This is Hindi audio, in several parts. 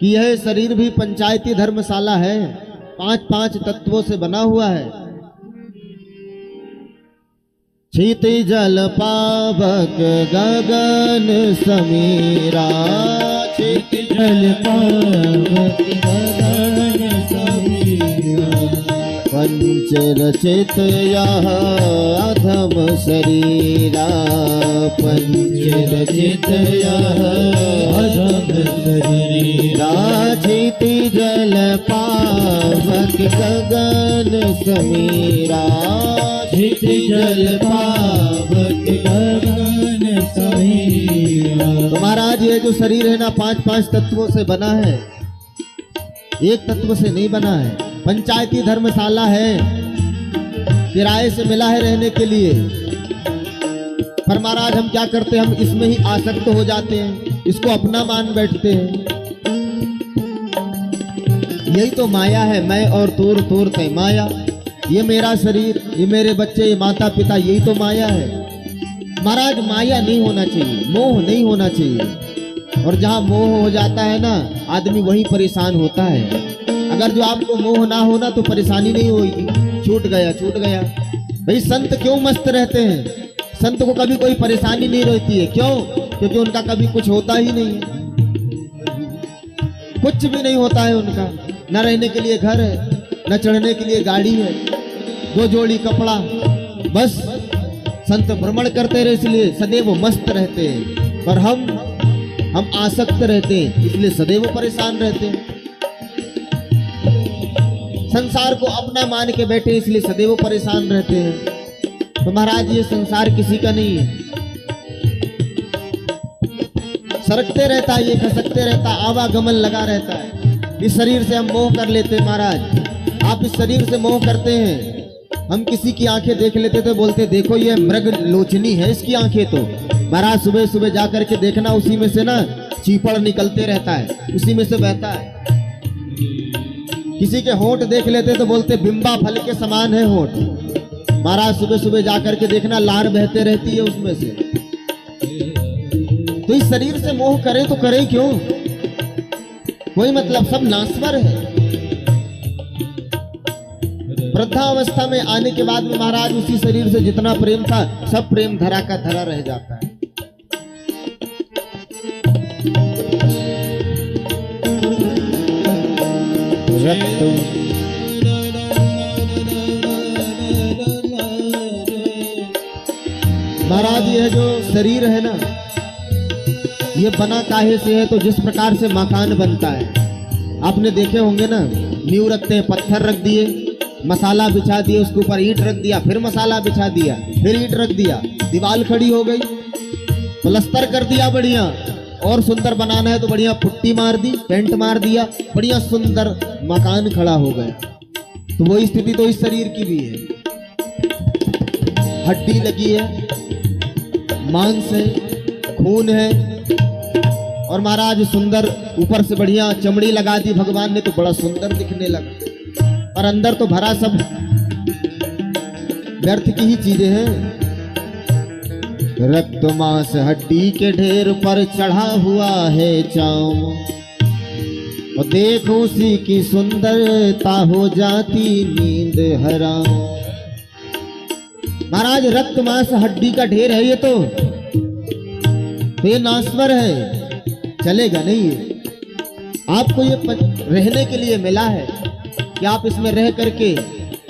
कि यह शरीर भी पंचायती धर्मशाला है, 5 तत्वों से बना हुआ है। क्षिति जल पावक गगन समीरा, क्षिति जल पावक गगन समीरा, पंच रचित यह अधम शरीरा, पंच रचित यह अधम शरीरा, क्षिति जल पावक गगन समीरा, क्षिति जल पावक गगन समीरा। तो महाराज ये जो शरीर है ना 5 तत्वों से बना है, एक तत्व से नहीं बना है। पंचायती धर्मशाला है, किराए से मिला है रहने के लिए। पर महाराज हम क्या करते हैं, हम इसमें ही आसक्त हो जाते हैं, इसको अपना मान बैठते हैं। यही तो माया है, मैं और तोर तोर तय माया। ये मेरा शरीर, ये मेरे बच्चे, ये माता पिता, यही तो माया है। महाराज माया नहीं होना चाहिए, मोह नहीं होना चाहिए। और जहाँ मोह हो जाता है ना आदमी वहीं परेशान होता है। अगर जो आपको मोह ना होना तो परेशानी नहीं होगी। छूट गया छूट गया। भाई संत क्यों मस्त रहते हैं? संत को कभी कोई परेशानी नहीं रहती है। क्यों? क्योंकि उनका कभी कुछ होता ही नहीं है, कुछ भी नहीं होता है उनका। न रहने के लिए घर है, न चढ़ने के लिए गाड़ी है, 2 जोड़ी कपड़ा, बस संत भ्रमण करते रहे इसलिए सदैव मस्त रहते हैं। पर हम आसक्त रहते हैं इसलिए सदैव परेशान रहते हैं। संसार को अपना मान के बैठे इसलिए सदैव परेशान रहते हैं। तो महाराज ये संसार किसी का नहीं है, सरकते रहता है, ये खसकते रहता है, आवागमन लगा रहता है। इस शरीर से हम मोह कर लेते हैं महाराज। आप इस शरीर से मोह करते हैं। हम किसी की आंखें देख लेते तो बोलते देखो ये मृग लोचनी है इसकी आंखें। तो महाराज सुबह सुबह जाकर के देखना उसी में से ना चीपड़ निकलते रहता है, उसी में से बहता है। किसी के होंठ देख लेते तो बोलते बिंबा फल के समान है होंठ। महाराज सुबह सुबह जाकर के देखना लार बहते रहती है उसमें से। तो इस शरीर से मोह करे तो करे क्यों? कोई मतलब, सब नाश्वर है। वृद्धावस्था में आने के बाद में महाराज उसी शरीर से जितना प्रेम था सब प्रेम धरा का धरा रह जाता है। महाराज यह जो शरीर है ना ये बना काहे से है? तो जिस प्रकार से मकान बनता है आपने देखे होंगे ना, नींव रखते हैं, पत्थर रख दिए, मसाला बिछा दिए, उसके ऊपर ईंट रख दिया, फिर मसाला बिछा दिया, फिर ईंट रख दिया, दीवार खड़ी हो गई, प्लास्टर कर दिया बढ़िया। और सुंदर बनाना है तो बढ़िया पुट्टी मार दी, पेंट मार दिया, बढ़िया सुंदर मकान खड़ा हो गया। तो वही स्थिति तो इस शरीर की भी है। हड्डी लगी है, मांस है, खून है, और महाराज सुंदर ऊपर से बढ़िया चमड़ी लगा दी भगवान ने तो बड़ा सुंदर दिखने लगा। पर अंदर तो भरा सब व्यर्थ की ही चीजें हैं। रक्त मांस हड्डी के ढेर पर चढ़ा हुआ है चाँव, और देखो उसी की सुंदरता हो जाती नींद हराम। महाराज रक्त मांस हड्डी का ढेर है ये तो ये नाश्वर है, चलेगा नहीं है। आपको ये रहने के लिए मिला है कि आप इसमें रह करके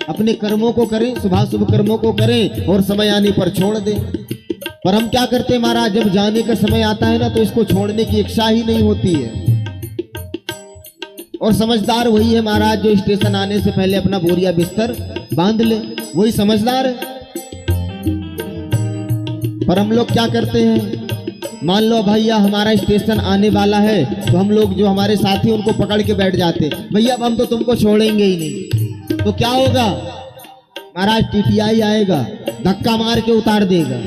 अपने कर्मों को करें, शुभाशुभ कर्मों को करें और समय आने पर छोड़ दें। पर हम क्या करते हैं महाराज, जब जाने का समय आता है ना तो इसको छोड़ने की इच्छा ही नहीं होती है। और समझदार वही है महाराज जो स्टेशन आने से पहले अपना बोरिया बिस्तर बांध ले, वही समझदार है। पर हम लोग क्या करते हैं, मान लो भैया हमारा स्टेशन आने वाला है तो हम लोग जो हमारे साथी उनको पकड़ के बैठ जाते, भैया अब हम तो तुमको छोड़ेंगे ही नहीं। तो क्या होगा महाराज, टीटीआई आएगा, धक्का मार के उतार देगा।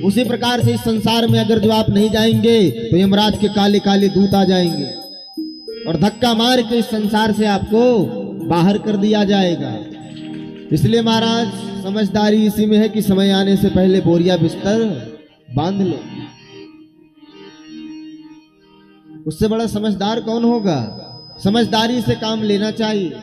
उसी प्रकार से इस संसार में अगर जो आप नहीं जाएंगे तो यमराज के काले काले दूत आ जाएंगे और धक्का मार के इस संसार से आपको बाहर कर दिया जाएगा। इसलिए महाराज समझदारी इसी में है कि समय आने से पहले बोरिया बिस्तर बांध लो। उससे बड़ा समझदार कौन होगा? समझदारी से काम लेना चाहिए।